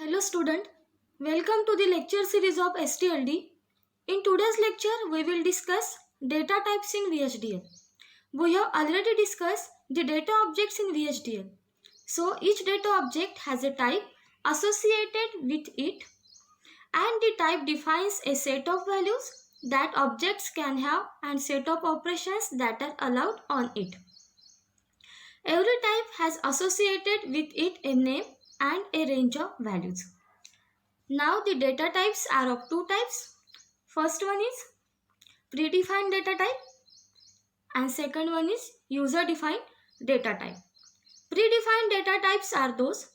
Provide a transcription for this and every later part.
Hello student, welcome to the lecture series of STLD. In today's lecture, we will discuss data types in VHDL. We have already discussed the data objects in VHDL. So each data object has a type associated with it, and the type defines a set of values that objects can have and set of operations that are allowed on it. Every type has associated with it a name and a range of values. Now the data types are of two types. First one is predefined data type and second one is user defined data type. Predefined data types are those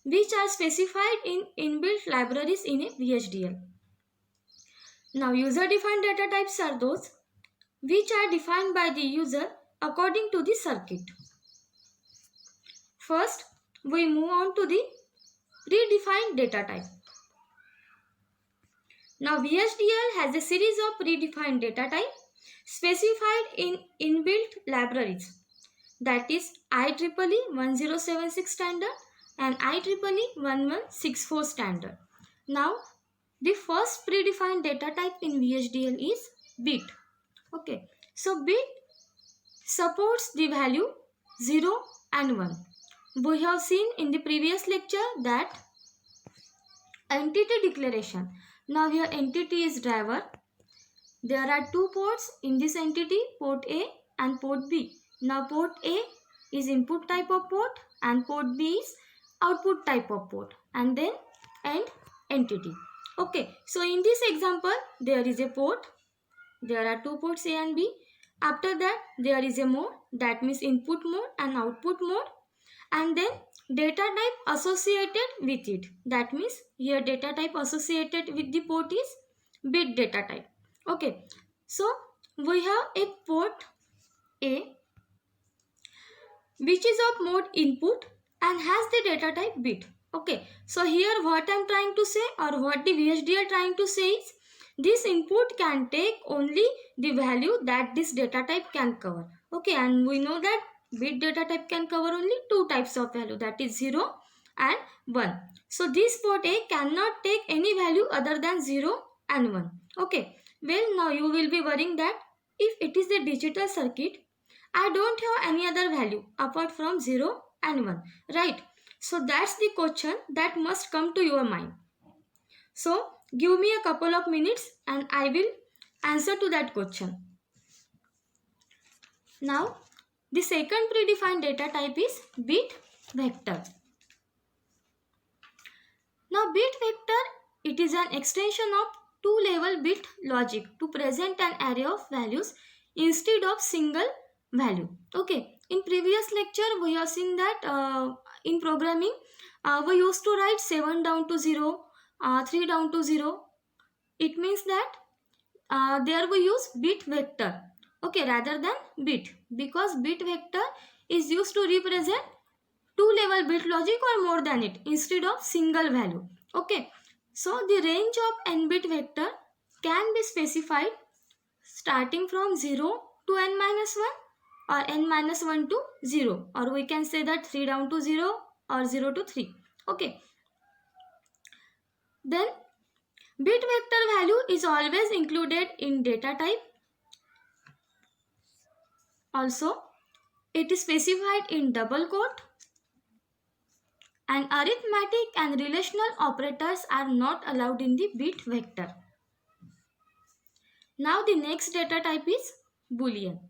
which are specified in inbuilt libraries in a VHDL. Now user defined data types are those which are defined by the user according to the circuit. First, we move on to the predefined data type. Now VHDL has a series of predefined data type specified in inbuilt libraries, that is IEEE 1076 standard and IEEE 1164 standard. Now the first predefined data type in VHDL is bit. Okay, so bit supports the value 0 and 1. We have seen in the previous lecture that entity declaration. Now here entity is driver. There are two ports in this entity, port A and port B. Now port A is input type of port and port B is output type of port, and then end entity. Okay, so in this example there is a port. There are two ports A and B. After that there is a mode, that means input mode and output mode, and then data type associated with it. That means here data type associated with the port is bit data type. Okay, so we have a port A which is of mode input and has the data type bit. Okay, so here what I am trying to say, or what the VHDL trying to say is, this input can take only the value that this data type can cover. Okay, and we know that bit data type can cover only two types of value, that is 0 and 1. So this port A cannot take any value other than 0 and 1. Okay, well, now you will be worrying that if it is a digital circuit, I don't have any other value apart from 0 and 1, right? So that's the question that must come to your mind. So give me a couple of minutes and I will answer to that question. Now the second predefined data type is bit vector. Now bit vector, it is an extension of two-level bit logic to present an array of values instead of single value. Okay, in previous lecture we have seen that in programming we used to write 7 down to 0, 3 down to 0. It means that there we use bit vector, okay, rather than bit, because bit vector is used to represent two-level bit logic or more than it instead of single value. Okay, so the range of n bit vector can be specified starting from 0 to n minus 1 or n minus 1 to 0, or we can say that 3 down to 0 or 0 to 3. Okay, then bit vector value is always included in data type. Also, it is specified in double quote, and arithmetic and relational operators are not allowed in the bit vector. Now the next data type is Boolean.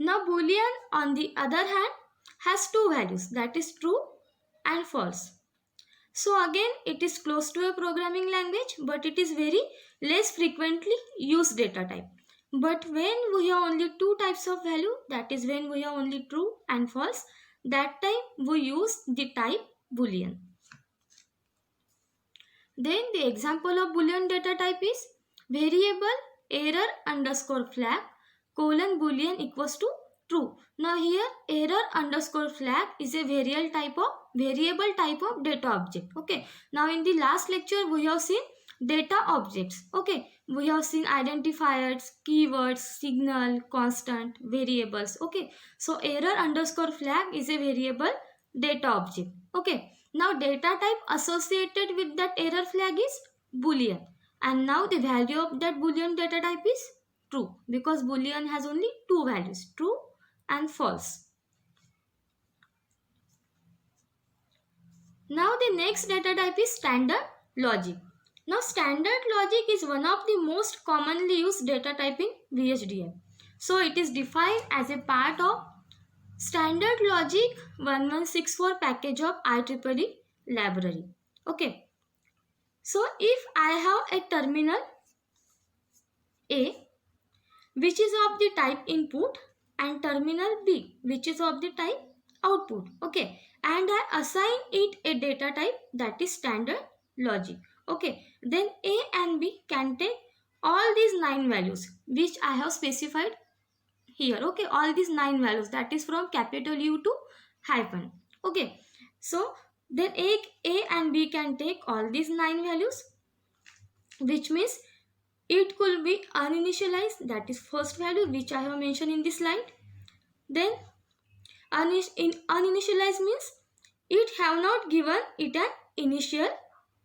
Now Boolean on the other hand has two values, that is true and false. So again it is close to a programming language, but it is very less frequently used data type. But when we have only two types of value, that is when we have only true and false, that time we use the type Boolean. Then the example of Boolean data type is variable error underscore flag colon Boolean equals to true. Now here error underscore flag is a variable type of data object. Okay, now in the last lecture we have seen data objects. Okay, we have seen identifiers, keywords, signal, constant, variables. Okay, so error underscore flag is a variable data object. Okay, Now data type associated with that error flag is boolean, and now the value of that boolean data type is true, because boolean has only two values, true and false. Now the next data type is standard logic. Now standard logic is one of the most commonly used data type in VHDL. So it is defined as a part of standard logic 1164 package of IEEE library. Okay. So if I have a terminal A which is of the type input and terminal B which is of the type output, okay, and I assign it a data type that is standard logic, okay, then A and B can take all these 9 values which I have specified here, okay, all these 9 values, that is from capital U to hyphen, okay. So then A and B can take all these 9 values, which means it could be uninitialized, that is first value which I have mentioned in this slide. Then uninitialized means it have not given it an initial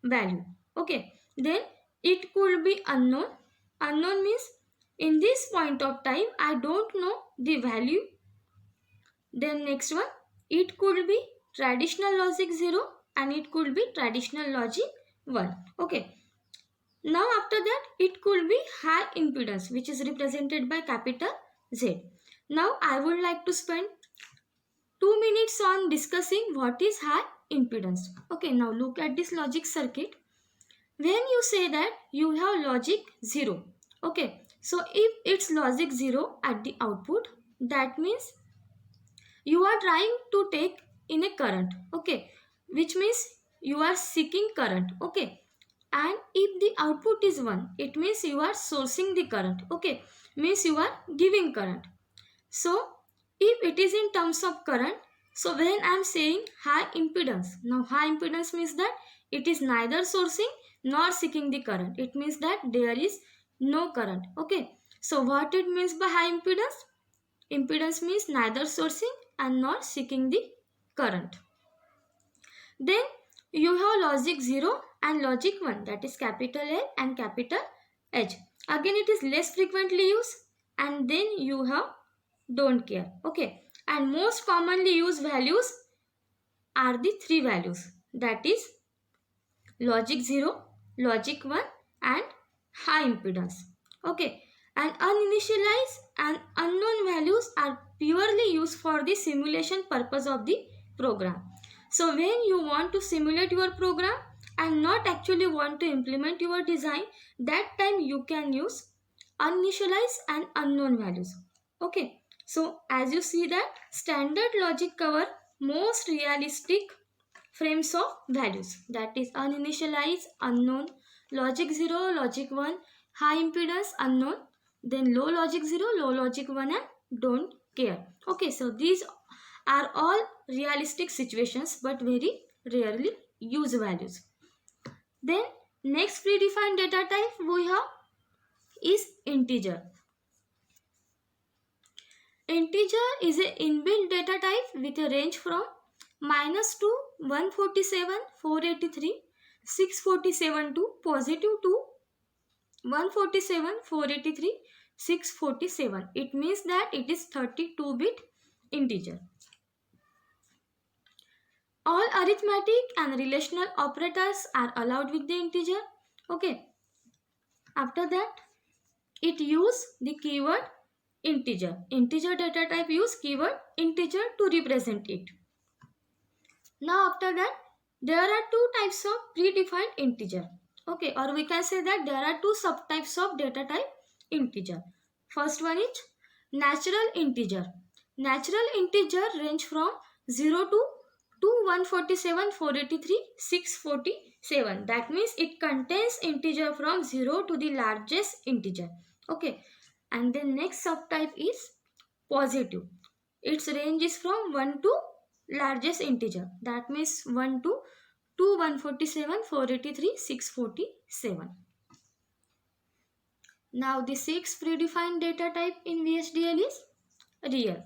value, okay. Then it could be unknown. Unknown means in this point of time I don't know the value. Then next one, it could be traditional logic 0 and it could be traditional logic 1, okay. Now after that it could be high impedance, which is represented by capital Z. Now I would like to spend 2 minutes on discussing what is high impedance. Okay, now look at this logic circuit. When you say that you have logic 0, okay, so if it's logic 0 at the output, that means you are trying to take in a current, okay, which means you are seeking current, okay. And if the output is 1, it means you are sourcing the current, okay, means you are giving current. So if it is in terms of current, so when I am saying high impedance, now high impedance means that it is neither sourcing nor seeking the current, it means that there is no current, okay. So what it means by high impedance? Impedance means neither sourcing and nor seeking the current. Then you have logic 0 and logic 1, that is capital L and capital H. Again it is less frequently used, and then you have don't care, okay. And most commonly used values are the 3 values, that is logic 0, logic 1 and high impedance, okay. And uninitialized and unknown values are purely used for the simulation purpose of the program. So when you want to simulate your program and not actually want to implement your design, that time you can use uninitialized and unknown values, okay. So as you see that standard logic cover most realistic frames of values, that is uninitialized, unknown, logic 0, logic 1, high impedance, unknown, then low logic 0, low logic 1 and don't care, okay. So these are all realistic situations but very rarely use values. Then next predefined data type we have is integer. Integer is an inbuilt data type with a range from -2 147 483 647 to +2 147 483 647. It means that it is 32-bit integer. All arithmetic and relational operators are allowed with the integer, okay. After that it use the keyword integer. Integer data type use keyword integer to represent it. Now after that there are two types of predefined integer, okay, or we can say that there are two subtypes of data type integer. First one is natural integer. Natural integer range from 0 to 147 483 647. That means it contains integer from 0 to the largest integer, okay. And the next subtype is positive. Its range is from 1 to largest integer, that means 1 to 147 483 647. Now the sixth predefined data type in VHDL is real.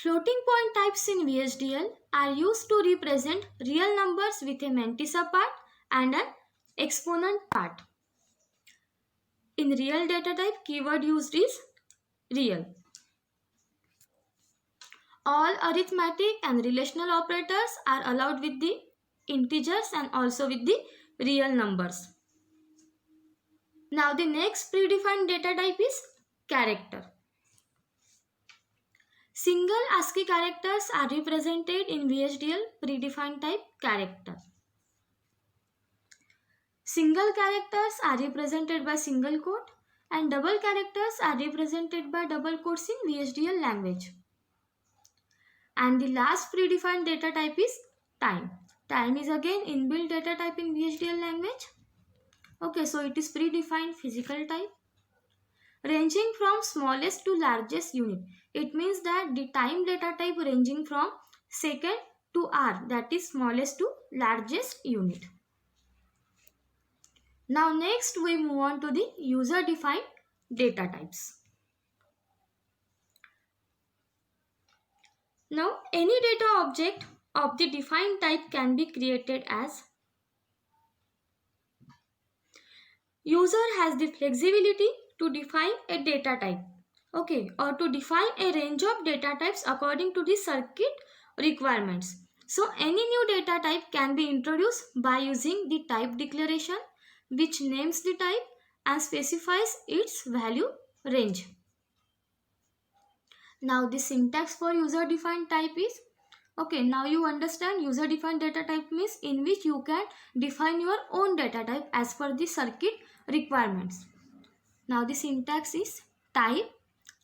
Floating point types in VHDL are used to represent real numbers with a mantissa part and an exponent part. In real data type, keyword used is real. All arithmetic and relational operators are allowed with the integers and also with the real numbers. Now the next predefined data type is character. Single ASCII characters are represented in VHDL predefined type character. Single characters are represented by single quote and double characters are represented by double quotes in VHDL language. And the last predefined data type is time. Time is again inbuilt data type in VHDL language. Okay, so it is predefined physical type. Ranging from smallest to largest unit. It means that the time data type ranging from second to hour, that is smallest to largest unit. Now next we move on to the user defined data types. Now any data object of the defined type can be created as user has the flexibility to define a data type, okay, or to define a range of data types according to the circuit requirements. So any new data type can be introduced by using the type declaration, which names the type and specifies its value range. Now the syntax for user defined type is, okay, now you understand user defined data type means in which you can define your own data type as per the circuit requirements. Now the syntax is type,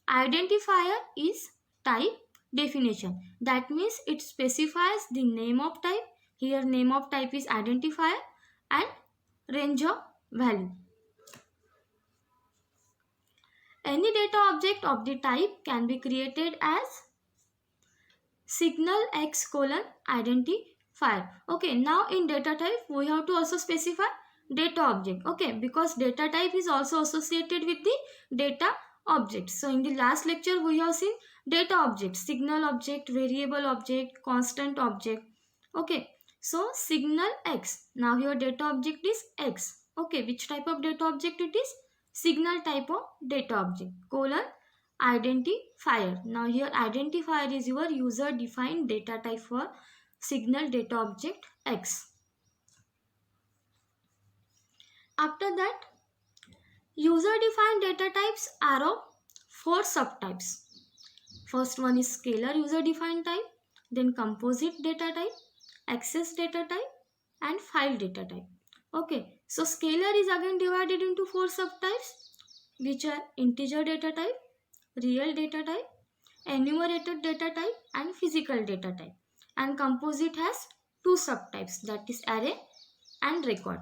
identifier is type definition. That means it specifies the name of type. Here name of type is identifier and range of value. Any data object of the type can be created as signal x colon identifier. Okay, now in data type we have to also specify data object, okay, because data type is also associated with the data object. So in the last lecture we have seen data object, signal object, variable object, constant object. Okay, so signal x, now here data object is x. Okay, which type of data object it is? Signal type of data object colon identifier. Now here identifier is your user defined data type for signal data object x. After that, user defined data types are of 4 subtypes. First one is scalar user defined type, then composite data type, access data type and file data type. Okay, so scalar is again divided into 4 subtypes, which are integer data type, real data type, enumerated data type and physical data type. And composite has 2 subtypes, that is array and record.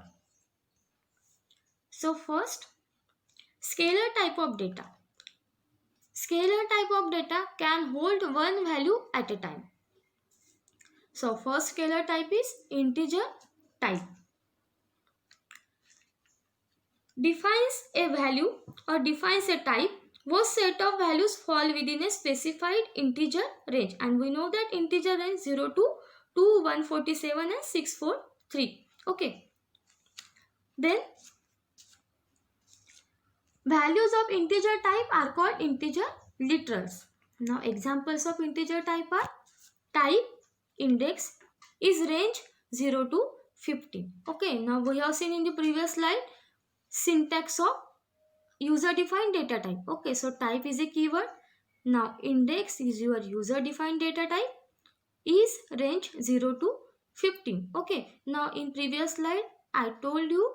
So first, scalar type of data. Scalar type of data can hold one value at a time. So first scalar type is integer type. Defines a value or defines a type whose set of values fall within a specified integer range. And we know that integer range 0 to 2, 147 and 643. Okay. Then values of integer type are called integer literals. Now examples of integer type are type index is range 0 to 50. Okay, now we have seen in the previous slide syntax of user defined data type. Okay, so type is a keyword. Now index is your user defined data type, is range 0 to 15. Okay, now in previous slide I told you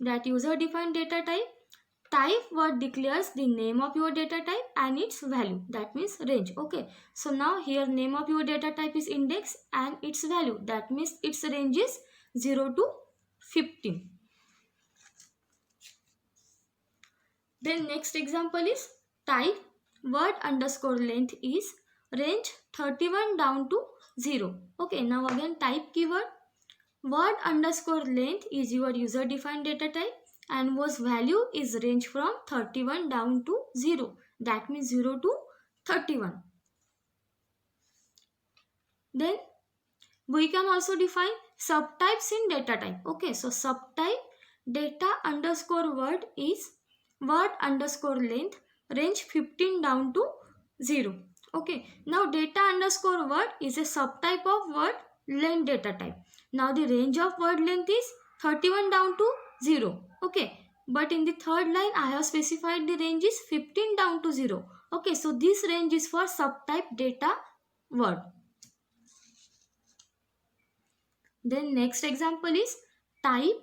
that user defined data type word declares the name of your data type and its value, that means range. Okay, so now here name of your data type is index and its value, that means its range is 0 to 15. Then next example is type word underscore length is range 31 down to 0. Okay, now again type keyword, word underscore length is your user defined data type and whose value is range from 31 down to 0. That means 0 to 31. Then we can also define subtypes in data type. Okay, so subtype data underscore word is word underscore length range 15 down to 0. Okay, now data underscore word is a subtype of word length data type. Now the range of word length is 31 down to 0. Okay, but in the third line I have specified the range is 15 down to 0. Okay, so this range is for subtype data word. Then next example is type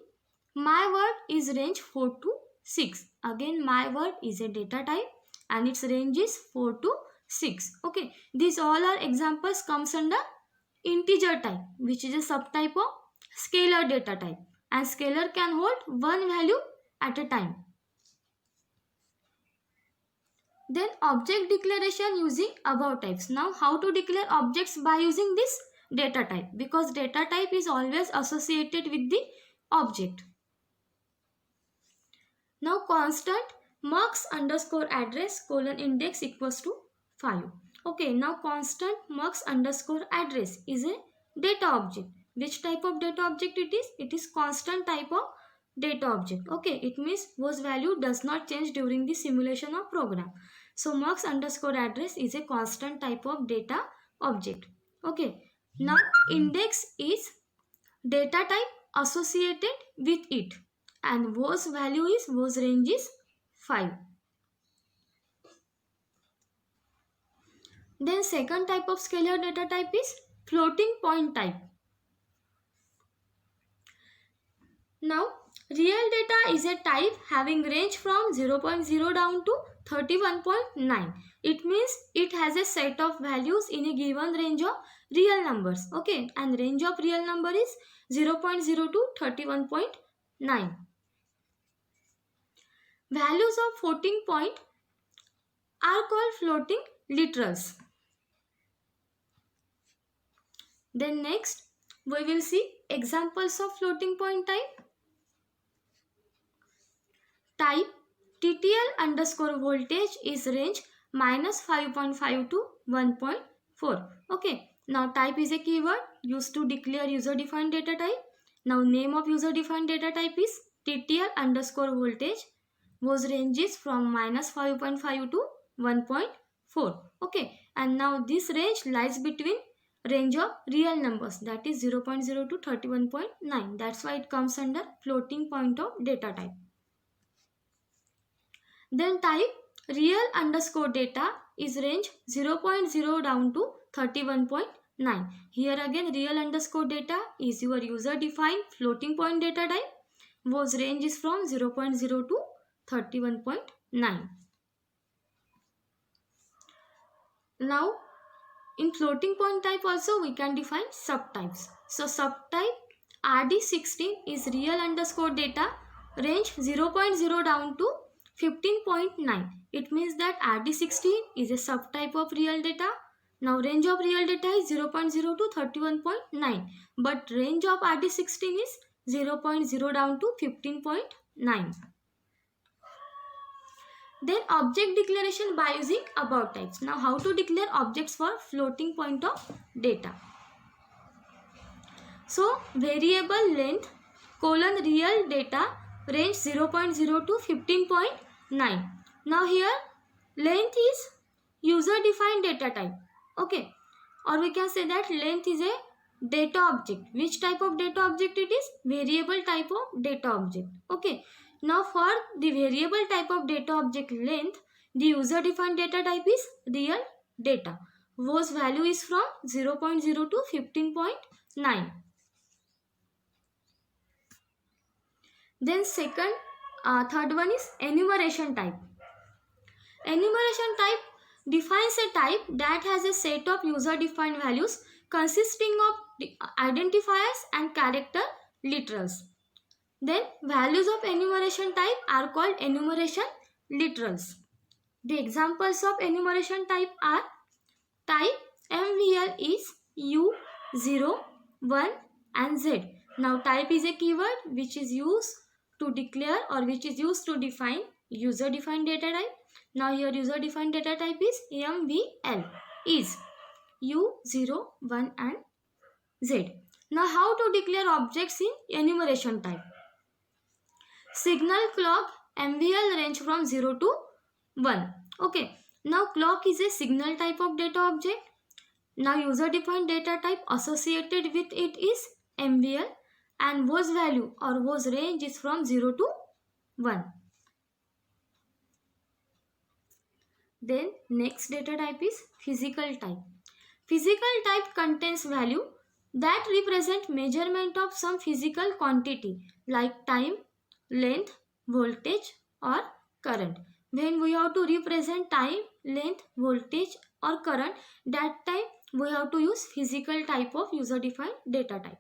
my word is range 4 to 6. Again my word is a data type and its range is 4 to 6. Okay, these all are examples comes under integer type, which is a subtype of scalar data type, and scalar can hold one value at a time. Then object declaration using above types. Now how to declare objects by using this data type, because data type is always associated with the object. Now constant mux underscore address colon index equals to 5. Okay, now constant mux underscore address is a data object. Which type of data object it is? It is constant type of data object. Okay, it means whose value does not change during the simulation of program. So mux underscore address is a constant type of data object. Okay, now index is data type associated with it, and whose value is whose range is 5. Then second type of scalar data type is floating point type. Now real data is a type having range from 0.0 down to 31.9. It means it has a set of values in a given range of real numbers. Okay, and range of real number is 0.0 to 31.9. Values of floating point are called floating literals. Then next we will see examples of floating point type. Type TTL underscore voltage is range minus 5.5 to 1.4. Okay, now type is a keyword used to declare user defined data type. Now name of user defined data type is TTL underscore voltage, whose range is from minus 5.5 to 1.4. Okay, and now this range lies between range of real numbers, that is 0.0 to 31.9. That's why it comes under floating point of data type. Then type real underscore data is range 0.0 down to 31.9. Here again real underscore data is your user defined floating point data type, whose range is from 0.0 to 31.9. Now in floating point type also we can define subtypes. So subtype RD16 is real underscore data range 0.0 down to 15.9. It means that RD16 is a subtype of real data. Now range of real data is 0.0 to 31.9, but range of RD16 is 0.0 down to 15.9. Then object declaration by using above types. Now how to declare objects for floating point of data. So variable length colon real data range 0.0 to 15.9. Now here length is user defined data type. Okay, or we can say that length is a data object. Which type of data object it is? Variable type of data object. Okay, now for the variable type of data object length, the user defined data type is real data, whose value is from 0.0 to 15.9. Then third one is enumeration type. Enumeration type defines a type that has a set of user defined values consisting of identifiers and character literals. Then values of enumeration type are called enumeration literals. The examples of enumeration type are type MVL is U, 0, 1 and Z. Now type is a keyword which is used to declare or which is used to define user defined data type. Now here user defined data type is MVL is U, 0, 1 and Z. Now how to declare objects in enumeration type? Signal clock MVL range from 0 to 1. Okay. Now clock is a signal type of data object. Now user defined data type associated with it is MVL and whose value or whose range is from 0 to 1. Then next data type is physical type. Physical type contains value that represent measurement of some physical quantity like time, length, voltage or current. When we have to represent time, length, voltage or current, that time we have to use physical type of user defined data type.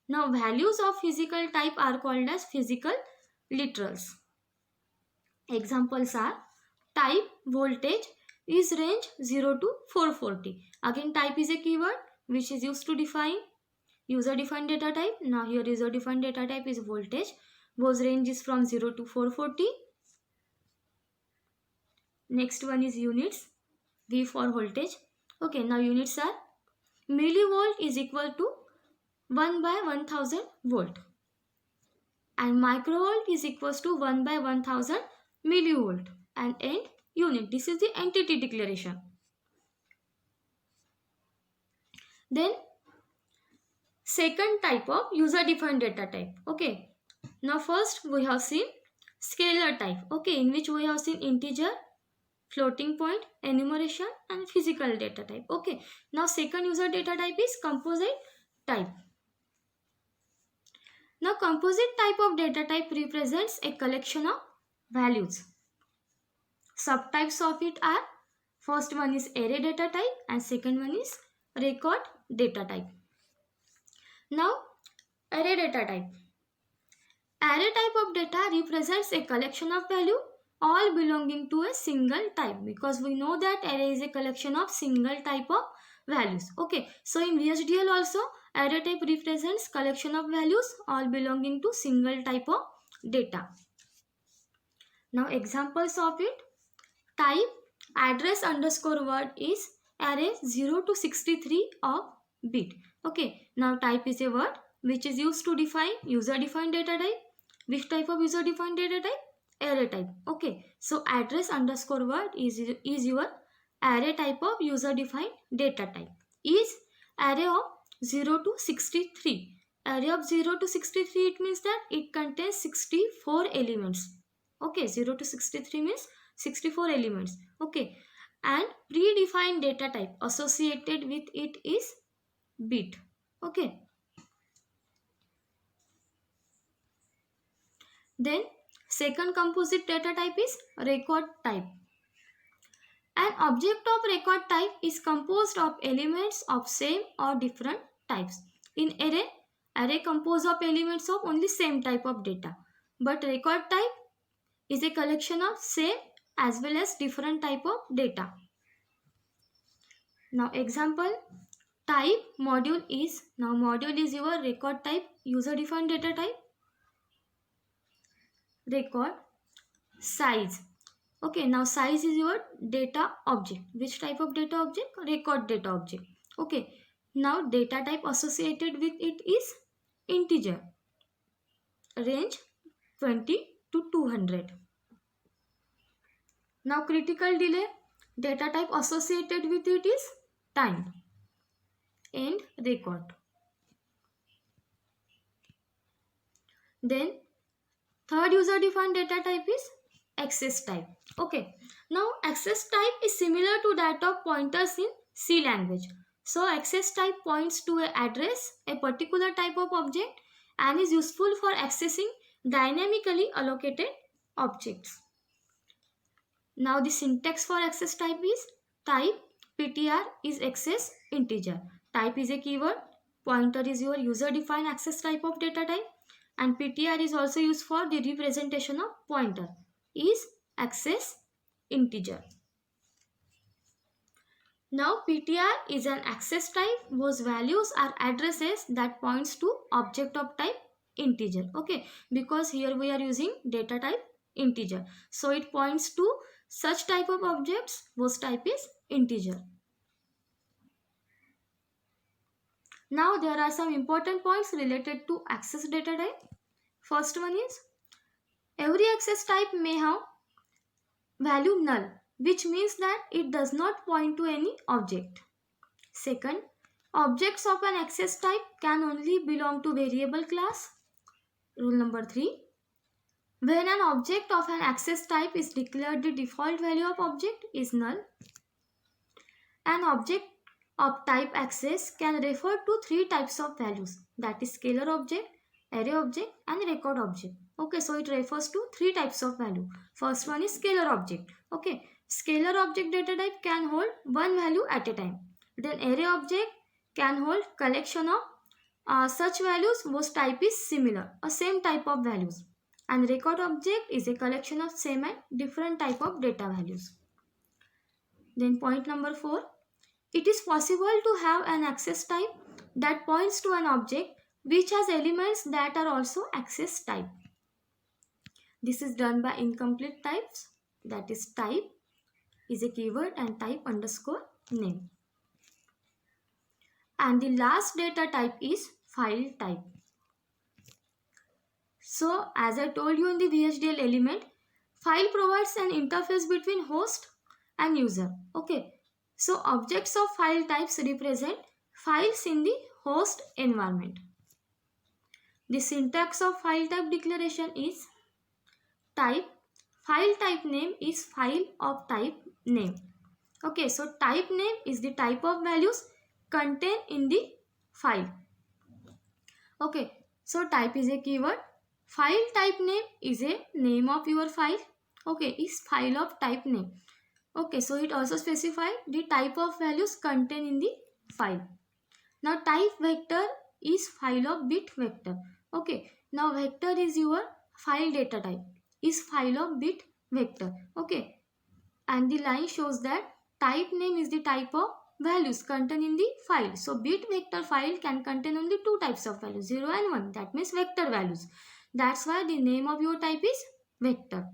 Now values of physical type are called as physical literals. Examples are type voltage is range 0 to 440. Again type is a keyword which is used to define user defined data type. Now here user defined data type is voltage whose range is from 0 to 440. Next one is units, V for voltage. Okay, now units are millivolt is equal to 1 by 1000 volt and microvolt is equals to 1 by 1000 millivolt and end unit. This is the entity declaration. Then second type of user defined data type. Okay, now first we have seen scalar type. Okay, in which we have seen integer, floating point, enumeration and physical data type. Okay, now second user data type is composite type. Now composite type of data type represents a collection of values. Subtypes of it are first one is array data type and second one is record data type. Now array data type. Array type of data represents a collection of value all belonging to a single type, because we know that array is a collection of single type of values. Okay, so in VHDL also array type represents collection of values all belonging to single type of data. Now examples of it: type address underscore word is array 0 to 63 of bit. Okay, now type is a word which is used to define user defined data type. Which type of user defined data type? Array type. Okay, so address underscore word is your array type of user defined data type. Is array of 0 to 63. Array of 0 to 63, it means that it contains 64 elements. Okay, 0 to 63 means 64 elements. Okay, and predefined data type associated with it is bit. Okay, then second composite data type is record type. An object of record type is composed of elements of same or different types. In array composed of elements of only same type of data, but record type is a collection of same as well as different type of data. Now example, type module is, now module is your record type user defined data type. Record size. Okay, now size is your data object. Which type of data object? Record data object. Okay, now data type associated with it is integer. Range 20 to 200. Now critical delay, data type associated with it is time. End record. Then third user defined data type is access type. Okay, now access type is similar to that of pointers in C language. So access type points to an address, a particular type of object, and is useful for accessing dynamically allocated objects. Now the syntax for access type is type ptr is access integer. Type is a keyword, pointer is your user defined access type of data type, and ptr is also used for the representation of pointer is access integer. Now ptr is an access type whose values are addresses that points to object of type integer. Okay, because here we are using data type integer, so it points to such type of objects whose type is integer. Now there are some important points related to access data type. First one is every access type may have value null, which means that it does not point to any object. Second, objects of an access type can only belong to variable class. Rule number 3. When an object of an access type is declared, the default value of object is null. An object of type access can refer to 3 types of values, that is scalar object, array object and record object. Okay, so it refers to 3 types of value. First one is scalar object. Okay, scalar object data type can hold one value at a time. Then array object can hold collection of such values whose type is similar, a same type of values. And record object is a collection of same and different type of data values. Then point number 4. It is possible to have an access type that points to an object which has elements that are also access type. This is done by incomplete types, that is type is a keyword and type underscore name. And the last data type is file type. So as I told you in the VHDL element, file provides an interface between host and user. Okay. So objects of file types represent files in the host environment. The syntax of file type declaration is type, file type name is file of type name. Okay, so type name is the type of values contained in the file. Okay, so type is a keyword. File type name is a name of your file. Okay, is file of type name. Okay, so it also specifies the type of values contained in the file. Now type vector is file of bit vector. Okay, now vector is your file data type, is file of bit vector. Okay, and the line shows that type name is the type of values contained in the file. So bit vector file can contain only 2 types of values, 0 and 1. That means vector values. That's why the name of your type is vector.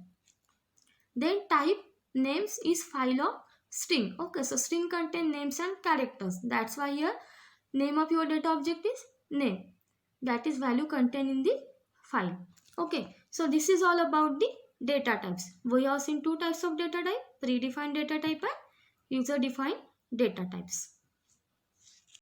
Then type names is file of string. Okay, so string contain names and characters. That's why here name of your data object is name. That is value contained in the file. Okay, so this is all about the data types. We have seen 2 types of data type, predefined data type and user defined data types.